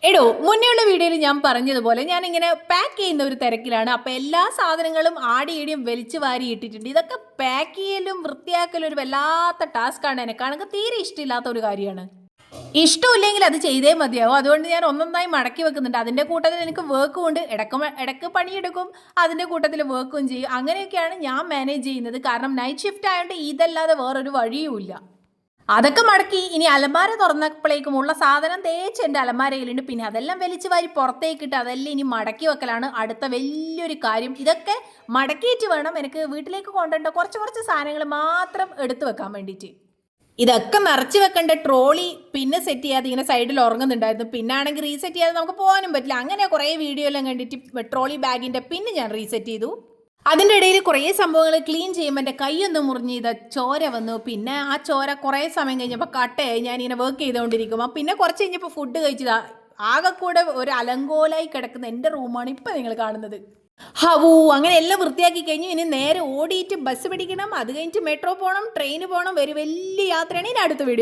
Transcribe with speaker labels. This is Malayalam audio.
Speaker 1: എടോ മുന്നേയുള്ള വീഡിയോയിൽ ഞാൻ പറഞ്ഞതുപോലെ ഞാനിങ്ങനെ പാക്ക് ചെയ്യുന്ന ഒരു തിരക്കിലാണ്. അപ്പോൾ എല്ലാ സാധനങ്ങളും ആടിയിടിയും വലിച്ചു വാരി ഇട്ടിട്ടുണ്ട്. ഇതൊക്കെ പാക്ക് ചെയ്യലും വൃത്തിയാക്കലും ഒരു വല്ലാത്ത ടാസ്ക്കാണ്. എനക്കാണെങ്കിൽ തീരെ ഇഷ്ടമില്ലാത്ത ഒരു കാര്യമാണ്. ഇഷ്ടമില്ലെങ്കിൽ അത് ചെയ്തേ മതിയാവും. അതുകൊണ്ട് ഞാൻ ഒന്നൊന്നായി മടക്കി വെക്കുന്നുണ്ട്. അതിൻ്റെ കൂട്ടത്തിൽ എനിക്ക് വർക്കും ഉണ്ട്. ഇടക്ക് പണിയെടുക്കും, അതിൻ്റെ കൂട്ടത്തിൽ വർക്കും ചെയ്യും. അങ്ങനെയൊക്കെയാണ് ഞാൻ മാനേജ് ചെയ്യുന്നത്. കാരണം നൈറ്റ് ഷിഫ്റ്റ് ആയതുകൊണ്ട് ഇതല്ലാതെ വേറൊരു വഴിയുമില്ല. അതൊക്കെ മടക്കി ഇനി അലമാര തുറന്നപ്പോഴേക്കും ഉള്ള സാധനം തേച്ച് എൻ്റെ അലമാരയിലുണ്ട്. പിന്നെ അതെല്ലാം വലിച്ചു വാരി പുറത്തേക്കിട്ട് അതെല്ലാം ഇനി മടക്കി വെക്കലാണ് അടുത്ത വലിയൊരു കാര്യം. ഇതൊക്കെ മടക്കിയിട്ട് വേണം എനിക്ക് വീട്ടിലേക്ക് കൊണ്ടുവരേണ്ട കുറച്ച് കുറച്ച് സാധനങ്ങൾ മാത്രം എടുത്തു വെക്കാൻ വേണ്ടിയിട്ട്. ഇതൊക്കെ നിറച്ച് വെക്കേണ്ട ട്രോളി പിന്നെ സെറ്റ് ചെയ്യാതെ ഇങ്ങനെ സൈഡിൽ ഉറങ്ങുന്നുണ്ടായിരുന്നു. പിന്നെ ആണെങ്കിൽ റീസെറ്റ് ചെയ്യാതെ നമുക്ക് പോകാനും പറ്റില്ല. അങ്ങനെ കുറേ വീഡിയോ എല്ലാം കണ്ടിട്ട് ട്രോളി ബാഗിൻ്റെ പിന്നെ ഞാൻ റീസെറ്റ് ചെയ്തു. അതിൻ്റെ ഇടയിൽ കുറേ സംഭവങ്ങൾ ക്ലീൻ ചെയ്യുമ്പോൾ എൻ്റെ കൈയൊന്ന് മുറിഞ്ഞ് ഇത് ചോര വന്നു. പിന്നെ ആ ചോര കുറേ സമയം കഴിഞ്ഞപ്പോൾ കട്ടയായി. ഞാനിങ്ങനെ വർക്ക് ചെയ്തുകൊണ്ടിരിക്കുമ്പോൾ പിന്നെ കുറച്ച് കഴിഞ്ഞപ്പോൾ ഫുഡ് കഴിച്ചതാ. ആകെ കൂടെ ഒരു അലങ്കോലായി കിടക്കുന്ന എൻ്റെ റൂമാണ് ഇപ്പം നിങ്ങൾ കാണുന്നത്. ഹവൂ അങ്ങനെ എല്ലാം വൃത്തിയാക്കി കഴിഞ്ഞു. ഇനി നേരെ ഓടിയിട്ട് ബസ് പിടിക്കണം, അത് കഴിഞ്ഞിട്ട് മെട്രോ പോകണം, ട്രെയിന് പോകണം. ഒരു വലിയ യാത്രയാണ്. ഇനി അടുത്ത വീഡിയോ.